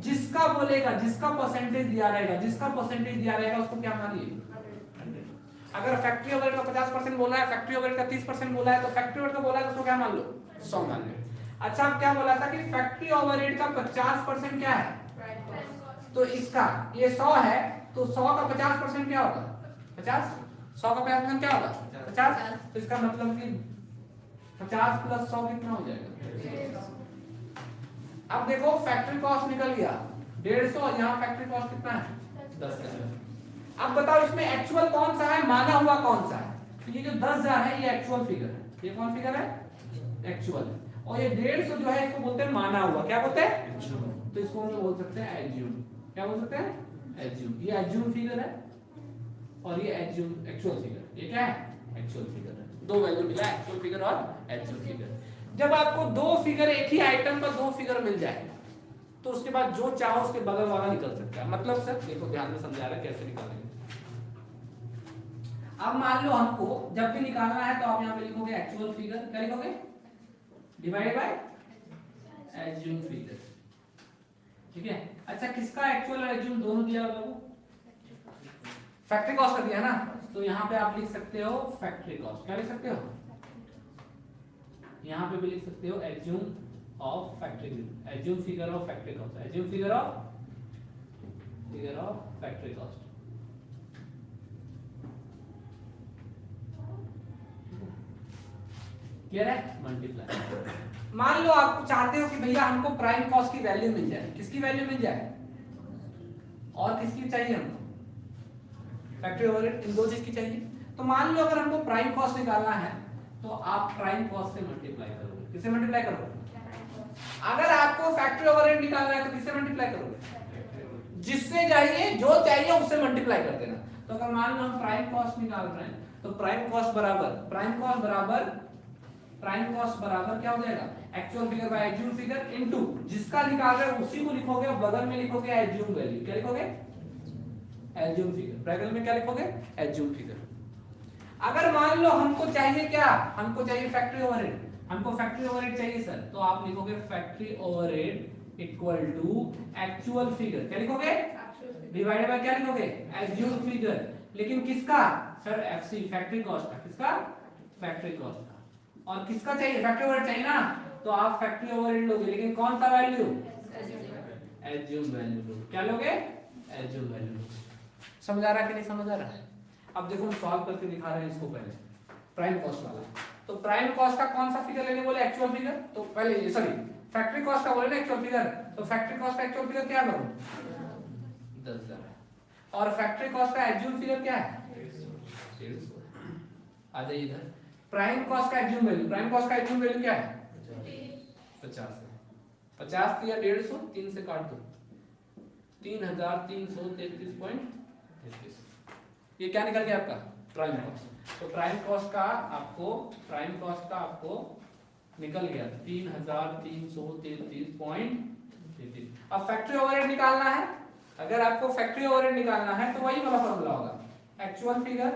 जिसका बोलेगा, जिसका परसेंटेज दिया रहेगा, जिसका परसेंटेज दिया रहेगा उसको क्या मानिए। अगर फैक्ट्री ओवरहेड का 50% बोला है, फैक्ट्री ओवरहेड का 30% बोला है, तो फैक्ट्री ओवरहेड का बोला है तो उसको क्या मान लो, 100 मान लो। अच्छा अब क्या बोला था कि फैक्ट्री ओवरहेड का 50% क्या है, तो इसका ये 100 है, तो 100 का 50% क्या होगा, 50, 100 का 50% क्या होगा 50, तो इसका मतलब कि 50 प्लस 100 कितना हो जाएगा। अब देखो फैक्ट्री कॉस्ट निकल गया 150, यहाँ फैक्ट्री कॉस्ट कितना है 10,000। अब बताओ इसमें एक्चुअल कौन सा है, माना हुआ कौन सा है, तो ये जो 10,000 है ये एक्चुअल फिगर है, ये कौन फिगर है, एक्चुअल है, और ये 150 जो है इसको बोलते हैं माना हुआ, क्या बोलते हैं, तो इसको हम बोल सकते हैं एज्यूम, क्या बोल सकते हैं, एज्यूम। ये एज्यूम फिगर है और ये एज्यूम एक्चुअल फिगर, ये क्या है, एक्चुअल फिगर है, दो वैल्यू मिला, एक्चुअल फिगर और एज्यूम फिगर। जब आपको दो फिगर एक ही आइटम पर दो फिगर मिल जाए तो उसके बाद जो चाहो उसके बगल वाला निकल सकता है। मतलब सर देखो ध्यान में समझा रहा है कैसे निकालेंगे। अब मान लो हमको जब भी निकालना है तो आप यहाँ पे लिखोगे एक्चुअल फिगर, क्या लिखोगे, डिवाइडेड बाय एज्यूम फिगर, ठीक है। अच्छा किसका एक्चुअल और एज्यूम दोनों दिया होगा, फैक्ट्री कॉस्ट का दिया ना, तो यहाँ पे आप लिख सकते हो फैक्ट्री कॉस्ट, क्या लिख सकते हो, यहाँ पे भी लिख सकते हो assume of factory, assume figure of factory cost, assume figure of factory cost. Clear है, मल्टीप्लाई। मान लो आप चाहते हो कि भैया हमको प्राइम कॉस्ट की वैल्यू मिल जाए, किसकी वैल्यू मिल जाए और किसकी चाहिए हमको, फैक्ट्री ओवरहेड, इन दो चीज की चाहिए। तो मान लो अगर हमको प्राइम कॉस्ट निकालना है तो आप प्राइम कॉस्ट से मल्टीप्लाई करोगे, किससे मल्टीप्लाई करोगे, अगर आपको फैक्ट्री ओवरहेड निकालना है तो किससे मल्टीप्लाई करोगे, जिससे चाहिए जो चाहिए उससे मल्टीप्लाई कर देना। तो अगर मान लो हम प्राइम कॉस्ट निकाल रहे हैं तो प्राइम कॉस्ट बराबर क्या हो जाएगा, actual figure by assume figure into जिसका निकाल रहे हो उसी को लिखोगे और बगल में लिखोगे एज्यूम वैल्यू, क्या लिखोगे, एज्यूम फिगर, ब्रैकेट में क्या लिखोगे, एज्यूम फिगर। अगर मान लो हमको चाहिए क्या, हमको चाहिए फैक्ट्री ओवरहेड, हमको फैक्ट्री ओवरहेड चाहिए सर, तो आप लिखोगे factory overhead equal to actual figure, क्या लिखोगे, डिवाइडेड बाय क्या लिखोगे, एज्यूम फिगर, लेकिन किसका सर, एफसी फैक्ट्री कॉस्ट का, किसका, फैक्ट्री कॉस्ट का। और किसका चाहिए, फैक्ट्री ओवरहेड चाहिए ना, तो आप फैक्ट्री ओवरहेड लोगे, लेकिन कौन सा वैल्यू, एज्यूम वैल्यू लोगे, क्या लोगे, एज्यूम वैल्यू। समझ आ रहा है कि नहीं समझ आ रहा है। अब देखो हम सॉल्व करके दिखा रहे हैं इसको, पहले प्राइम कॉस्ट वाला। तो प्राइम कॉस्ट का कौन सा फिगर लेने बोले, एक्चुअल फिगर, तो पहले सॉरी फैक्ट्री कॉस्ट का बोले ना एक्चुअल फिगर, तो फैक्ट्री कॉस्ट का एक्चुअल फिगर क्या करो, 10,000, और फैक्ट्री कॉस्ट का एज्यूम फिगर क्या है, 150। आ जाइए इधर, प्राइम कॉस्ट का एज्यूम वैल्यू, प्राइम कॉस्ट का एज्यूम वैल्यू क्या है, 50 है, 50 दिया 150, 3 से काट दो, 3,333.33, ये क्या निकल गया आपका, प्राइम कॉस्ट। तो प्राइम कॉस्ट का आपको निकल गया 3,333.33। अब फैक्ट्री ओवरहेड निकालना है, अगर आपको फैक्ट्री ओवरहेड निकालना है तो वही वाला फॉर्मूला होगा, एक्चुअल फिगर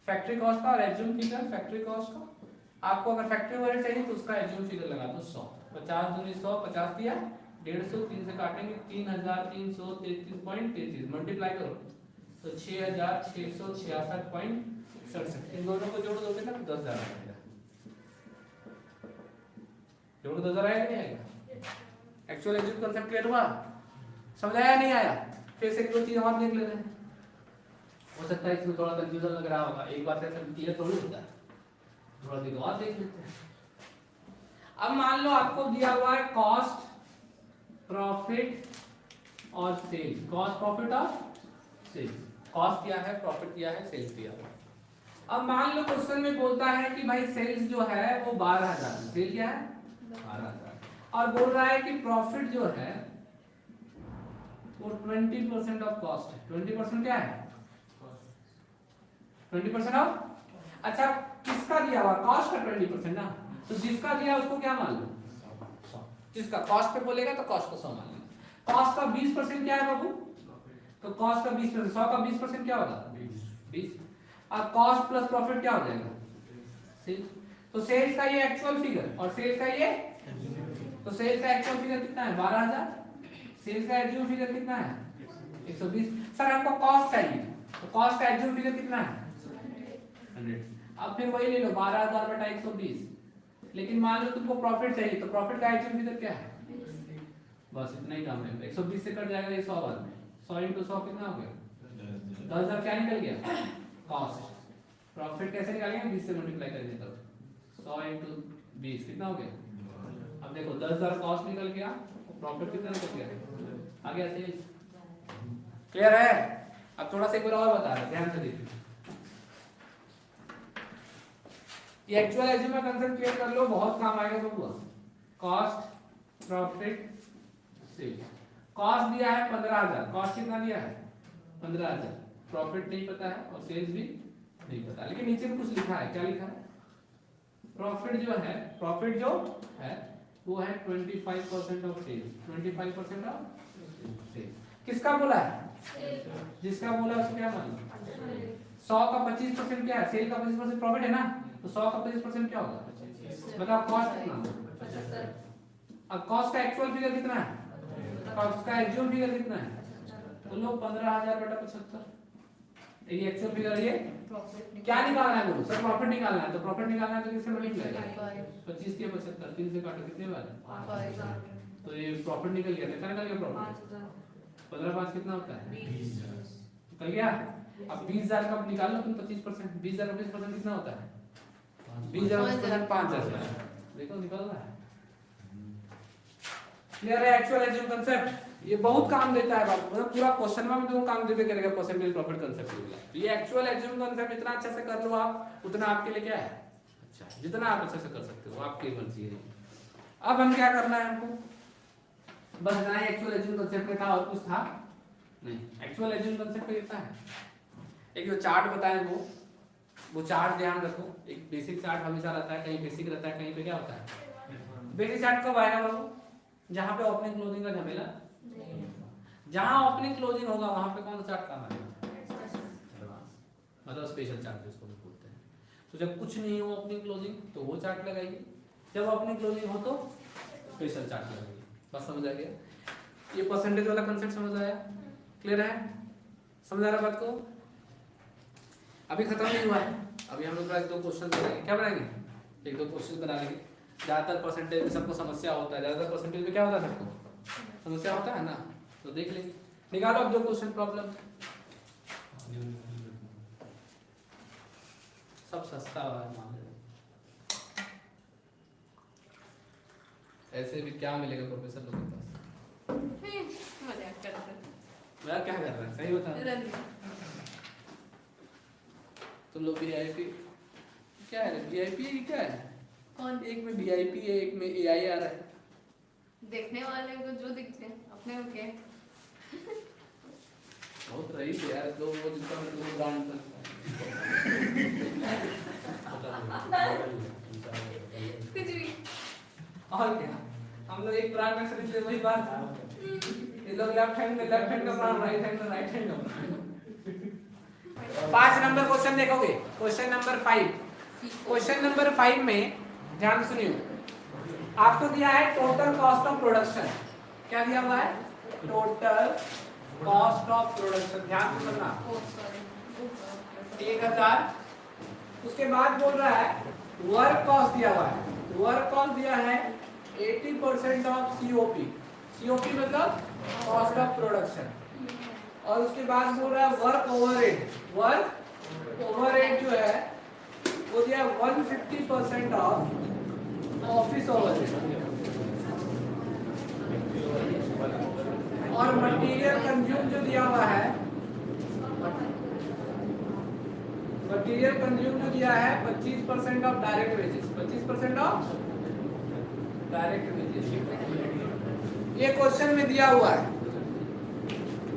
फैक्ट्री कॉस्ट का और एज्यूम फिगर फैक्ट्री कॉस्ट का। आपको अगर फैक्ट्री ओवरहेड चाहिए तो उसका एज्यूम फिगर लगा दो 100, 50 दूनी 100, 50 दिया 150, 3 से काटेंगे 3,333.33, मल्टीप्लाई करो तो 6,666.67, इन दोनों को जोड़ दोगे ना तो 10,000 आएगा, जोड़ 10,000 आएगा नहीं आएगा। एक्चुअल एज्यूम कांसेप्ट क्लियर हुआ, समझ आया नहीं आया, फिर से एक दो चीज और देख लेते हैं, हो सकता है इसमें थोड़ा कंफ्यूजन लग रहा होगा, एक बार ऐसा क्लियर थोड़ी होता है, थोड़ा देर और देख लेते हैं। अब मान लो आपको दिया हुआ है कॉस्ट, प्रॉफिट और सेल्स, कॉस्ट प्रॉफिट और सेल्स, कॉस्ट दिया है, प्रॉफिट दिया है, सेल्स दिया है। अब मान लो क्वेश्चन में बोलता है कि भाई सेल्स जो है वो 12,000, सेल क्या है 12,000, और बोल रहा है कि प्रॉफिट जो है वो 20% ऑफ कॉस्ट है, 20% क्या है, 20% ऑफ, अच्छा किसका दिया हुआ, कॉस्ट का 20% ना, तो जिसका दिया उसको क्या मान लो, जिसका कॉस्ट पे बोलेगा तो कॉस्ट को 100 मान लो। कॉस्ट का 20% क्या है बाबू, तो कॉस्ट का 20%, 100 का 20% क्या होगा 20, और कॉस्ट प्लस प्रॉफिट क्या हो जाएगा सेल्स। तो सेल्स का ये एक्चुअल फिगर और सेल्स का ये, तो सेल्स का एक्चुअल फिगर कितना है 12,000, सेल्स का एज्यूम फिगर कितना है 120। सर हमको कॉस्ट चाहिए, तो कॉस्ट का एज्यूम फिगर कितना है 100। अब फिर वही ले लो 12,000 बटा 120, लेकिन मान लो तुमको प्रॉफिट चाहिए तो प्रॉफिट का एज्यूम फिगर क्या है, बस इतना ही काम है, 120 से कट जाएगा ये 100 बार में, 100 × 100 कितना हो गया 10,000, क्या निकल गया कॉस्ट, प्रॉफिट कैसे निकालेंगे 20 से मल्टीप्लाई करेंगे तब, 100 × 20 कितना हो गया, अब देखो 10,000 कॉस्ट निकल गया, प्रॉफिट कितना निकल गया, आ गया सेल्स। क्लियर है। अब थोड़ा सा एक बार और बता रहे, ध्यान से देखिए, ये एक्चुअल एज्यूम का कांसेप्ट क्लियर कर लो, बहुत काम आएगा बबुआ। Cost, profit, sales. कॉस्ट दिया है 15,000, कॉस्ट कितना दिया है 15,000, प्रॉफिट नहीं पता है और सेल्स भी नहीं पता, लेकिन नीचे में कुछ लिखा है, क्या लिखा है प्रॉफिट जो है वो है 25% ऑफ सेल्स, 25% ऑफ सेल्स। किसका बोला है? जिसका बोला है उसको क्या मालूम? 100 का 25% क्या है? सेल का 25% प्रॉफिट है ना, तो 100 का 25% क्या होगा? बताओ कॉस्ट कितना? अब कॉस्ट का एक्चुअल फिगर कितना है? कॉस्ट का एक्चुअल फिगर कितना है? तो लो 15,000 बटा 75, ये एक्चुअल फिगर। ये क्या निकालना है? बोलो सर प्रॉफिट निकालना है। तो प्रॉफिट निकालना है तो किससे मल्टीप्लाई? 25 के 75, 3 से काटो कितने बार? तो ये प्रॉफिट निकल गया। कितना निकल गया प्रॉफिट? 15 5 कितना होता है? 20 निकल गया। अब 20,000 का निकाल लो तुम 25%, 20,000 का 25% कितना होता है? 20,000 5,000। देखो निकल रहा है। क्लियर है? एक्चुअल एज्यूम कांसेप्ट ये बहुत काम देता है बाबू, मतलब पूरा क्वेश्चन में तुमको काम देते करेगा परसेंटेज प्रॉफिट कांसेप्ट वाला। तो ये एक्चुअल एज्यूम कांसेप्ट जितना अच्छा से कर लो आप उतना आपके लिए क्या है अच्छा, जितना आप अच्छे से कर सकते हो आपकी मर्जी है। अब हम क्या करना है, हमको बस ना एक्चुअल एज्यूम कांसेप्ट में था और कुछ था नहीं। एक्चुअल एज्यूम कांसेप्ट में इतना है, एक जो चार्ट बताएं वो चार्ट ध्यान रखो। एक बेसिक चार्ट हमेशा रहता है, कहीं बेसिक रहता है, कहीं पे क्या होता है बेसिक चार्ट। कब आएगा बाबू? जहाँ पे ओपनिंग क्लोजिंग का झमेला, जहाँ ओपनिंग क्लोजिंग होगा वहां पे कौन सा चार्ट काम आएगा? मतलब स्पेशल चार्ट जिसको हम बोलते हैं। तो जब कुछ नहीं हो ओपनिंग क्लोजिंग तो वो चार्ट लगाइए, जब ओपनिंग क्लोजिंग हो तो स्पेशल चार्ट लगाइए। बस समझ आ गया? ये परसेंटेज वाला कंसेप्ट समझ आया? क्लियर है? समझ आ रहा बात को? अभी खत्म नहीं हुआ है, अभी हम लोग एक दो क्वेश्चन बनाएंगे। क्या बनाएंगे? एक दो क्वेश्चन बना लेंगे। ज्यादातर परसेंटेज में सबको समस्या होता है, ज्यादातर परसेंटेज में क्या होता है सबको समस्या होता है ना, तो देख लेंगे। निकालो अब जो क्वेश्चन प्रॉब्लम। सब सस्ता है मामले, ऐसे भी क्या मिलेगा प्रोफेसर लोगों के पास? मजाक कर रहे हैं। मैं क्या कर रहा है सही बता। तुम लोग वीआईपी क्या है? वीआईपी क्या है? कौन? एक में वीआईपी है, एक में एआई आ रहा है। देखने वाले को जो दिखते अपने को क्या बहुत रही है यार, दो वो जिसका मतलब ब्रांड था। कुछ भी और क्या, हम लोग एक ब्रांड में खरीदते वही बात। ये लोग लेफ्ट हैंड का ब्रांड, राइट हैंड का राइट हैंड का। 5 नंबर क्वेश्चन देखोगे, क्वेश्चन नंबर 5। क्वेश्चन नंबर 5 में ध्यान सुनियो, आपको दिया है टोटल कॉस्ट ऑफ प्रोडक्शन। क्या दिया हुआ है? Total cost of production. ध्यान से सुनना, 1000। उसके बाद बोल रहा है वर्क कॉस्ट दिया हुआ है। वर्क कॉस्ट दिया है 80% ऑफ सीओपी। सीओपी मतलब कॉस्ट ऑफ प्रोडक्शन। और उसके बाद बोल रहा है वर्क ओवरहेड। वर्क ओवरहेड जो है वो दिया 150% ऑफ ऑफिस ओवरहेड। और मटेरियल कंज्यूम जो दिया हुआ है, मटेरियल कंज्यूम जो दिया है 25% of direct wages. 25% of direct wages ये क्वेश्चन में दिया हुआ है।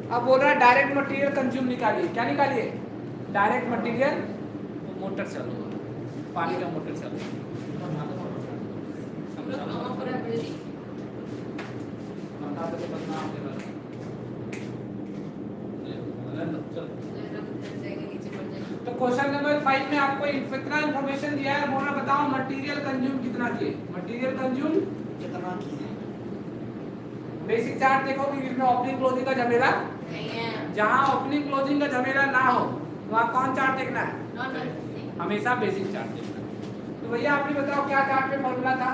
अब बोल रहा है डायरेक्ट मटेरियल कंज्यूम निकालिए। क्या निकालिए? Direct material. मोटर चालू, पानी का मोटर चालू। तो क्वेश्चन नंबर 5 में आपको इतना इंफॉर्मेशन दिया है, बोल रहा बताओ मटेरियल कंज्यूम कितना किए। मटेरियल कंज्यूम कितना किए? बेसिक चार्ट देखो कि इसमें ओपनिंग क्लोजिंग का झमेला नहीं है। जहां ओपनिंग क्लोजिंग का झमेला ना हो वहां कौन चार्ट देखना है? हमेशा बेसिक चार्ट देखना है। तो भैया आप भी बताओ क्या चार्ट में फॉर्मूला था?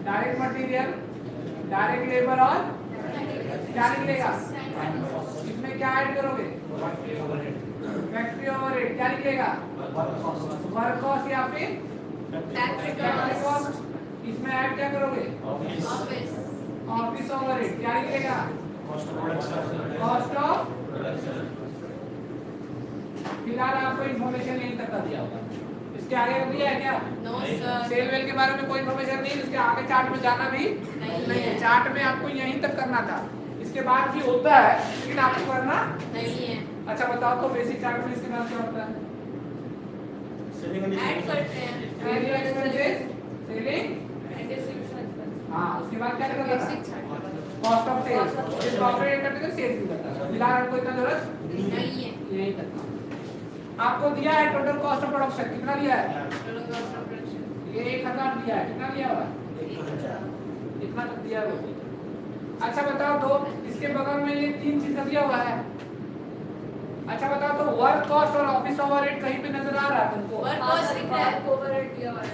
डायरेक्ट मटेरियल, डायरेक्ट लेबर और क्या निकलेगा? इसमें क्या ऐड करोगे? Factory overhead. क्या निकलेगा? वर्क कॉस्ट या फिर फैक्ट्री कॉस्ट। इसमें ऐड क्या करोगे? Office overhead. क्या निकलेगा? Cost of. फिलहाल आपको इन्फॉर्मेशन यहीं तक का दिया होगा, इसके आगे दिया है क्या? No sir. सेल वेल के बारे में कोई इन्फॉर्मेशन नहीं, इसके आगे चार्ट में जाना भी नहीं है। चार्ट में आपको यहीं तक करना था, इसके बाद भी होता है लेकिन आपको करना नहीं है। अच्छा बताओ तो बेसिक चार्ट में इसके बाद क्या होता है? ऐड करते हैं। बाद क्या करता था? बेसिक छाट कॉस्ट ऑफ सेल्स, जिस प्रॉफिट करते थे सेल्स भी करता था। फिलहाल हमको इतना जरूरत नहीं है। यही करता। आपको दिया है टोटल कॉस्ट ऑफ प्रोडक्शन कितना दिया है? टोटल कॉस्ट ऑफ प्रोडक्शन ये 1000 दिया है। कितना दिया हुआ है? 1000 इतना तो दिया हुआ है। अच्छा बताओ तो इसके बगल में ये तीन चीज दिया हुआ है। अच्छा बताओ तो वर्क कॉस्ट और ऑफिस ओवरहेड कहीं पे नजर आ रहा है तुमको? वर्क कॉस्ट दिख रहा है, ओवरहेड दिया हुआ है।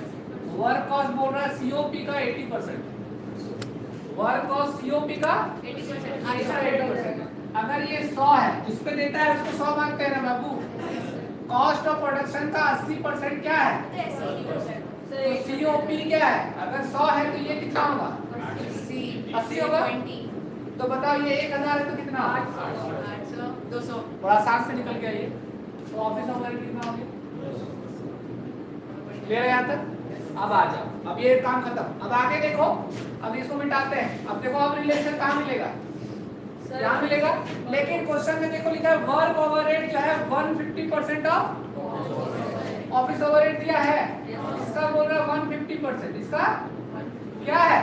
वर्क कॉस्ट बोल रहा है सीओपी का 80%। वर्क कॉस्ट सीओपी का 80%। 80%। अगर ये 100 है, जिस पे देता है उसको 100 मांगते हैं ना बाबू। कॉस्ट ऑफ प्रोडक्शन का 80% क्या है? तो सीओपी क्या है? अगर 100 है तो ये कितना होगा? 80 होगा। तो बताओ ये 1000 है तो कितना? 800 200 बड़ा आसान से निकल गया ये। तो ऑफिस ओवरहेड कितना हो गया? क्लियर है यहाँ तक? अब आ जाओ, अब ये काम खत्म। अब आगे देखो, अब इसको मिटाते हैं। अब देखो अब रिलेशन कहाँ मिलेगा? यहाँ मिलेगा। लेकिन क्वेश्चन में देखो लिखा है वर्क ओवरहेड जो है 150% ऑफ ऑफिस ओवरहेड दिया है। इसका बोल रहा है 150%। इसका क्या है?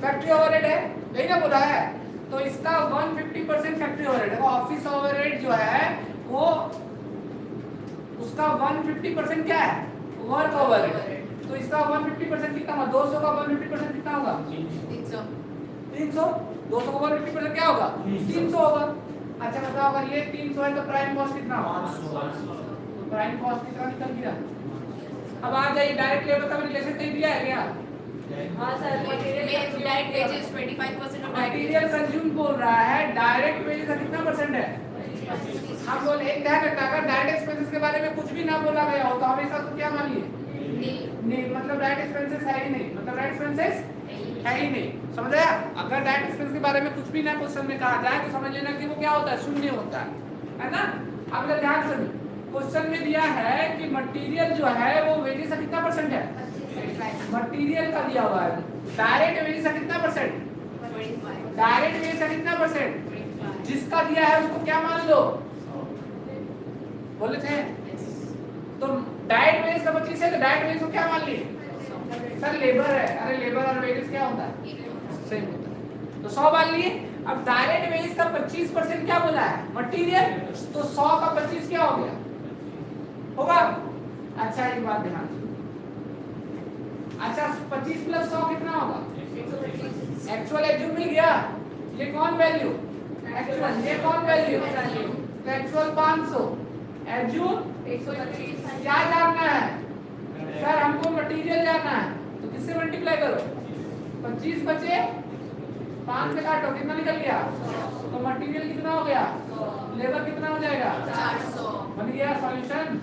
फैक्ट्री ओवरहेड है, यही ना बोला है। तो इसका 150% फैक्ट्री ओवरहेड है। ऑफिस ओवरहेड जो है वो उसका 150% क्या है? Work overhead. तो इसका 150% कितना होगा? 200 का 150% कितना होगा? 300 300। 200 का 150% क्या होगा? 300 होगा। अच्छा बताओ अगर ये 300 है तो प्राइम कॉस्ट कितना होगा? तो प्राइम कॉस्ट कितना निकल गया? अब आ जाइए डायरेक्ट लेबर का रिलेशन कहीं दिया है क्या? हाँ सर, में direct wages 25% of material consume बोल रहा है, डायरेक्ट वेजेस का कितना परसेंट है? हम बोल एक ध्यान रखना, अगर डायरेक्ट एक्सपेंसेस के बारे में कुछ भी ना बोला गया हो तो हमेशा तो क्या मानिए? नहीं, मतलब डायरेक्ट एक्सपेंसेस है ही नहीं। मतलब डायरेक्ट एक्सपेंसेस है ही नहीं। समझ आया? अगर डायरेक्ट एक्सपेंस के बारे में कुछ भी ना क्वेश्चन में कहा जाए तो समझ लेना कि वो क्या होता है? शून्य होता है ना? अब अगर ध्यान से क्वेश्चन में दिया है कि मटेरियल जो है वो वेजेस का कितना परसेंट है? मटेरियल का दिया हुआ है। डायरेक्ट वेजेस का कितना परसेंट? 25 डायरेक्ट वेजेस का कितना परसेंट? जिसका दिया है उसको क्या मान लो? बोले थे तो डायरेक्ट वेजेस का 25 है तो डायरेक्ट वेजेस को क्या मान लिए? सर लेबर है। अरे लेबर और वेजेस क्या होता है? सेम होता है। तो 100 मान लिए। अब डायरेक्ट वेजेस का 25% क्या बोला है? मटेरियल। तो 100 का 25 क्या हो गया? होगा। अच्छा एक बात ध्यान से। अच्छा 25 प्लस 100 कितना होगा? एक्चुअल एज्यूम मिल गया। ये कौन वैल्यू? एक्चुअल। ये कौन वैल्यू? तो एक्चुअल 500, एज्यूम 125। क्या जानना है? सर हमको मटेरियल जानना है। तो किससे मल्टीप्लाई करो? 25 बचे 5 से काटो, कितना निकल गया? तो मटेरियल कितना हो गया? लेबर कितना हो जाएगा? 400 बन गया सॉल्यूशन।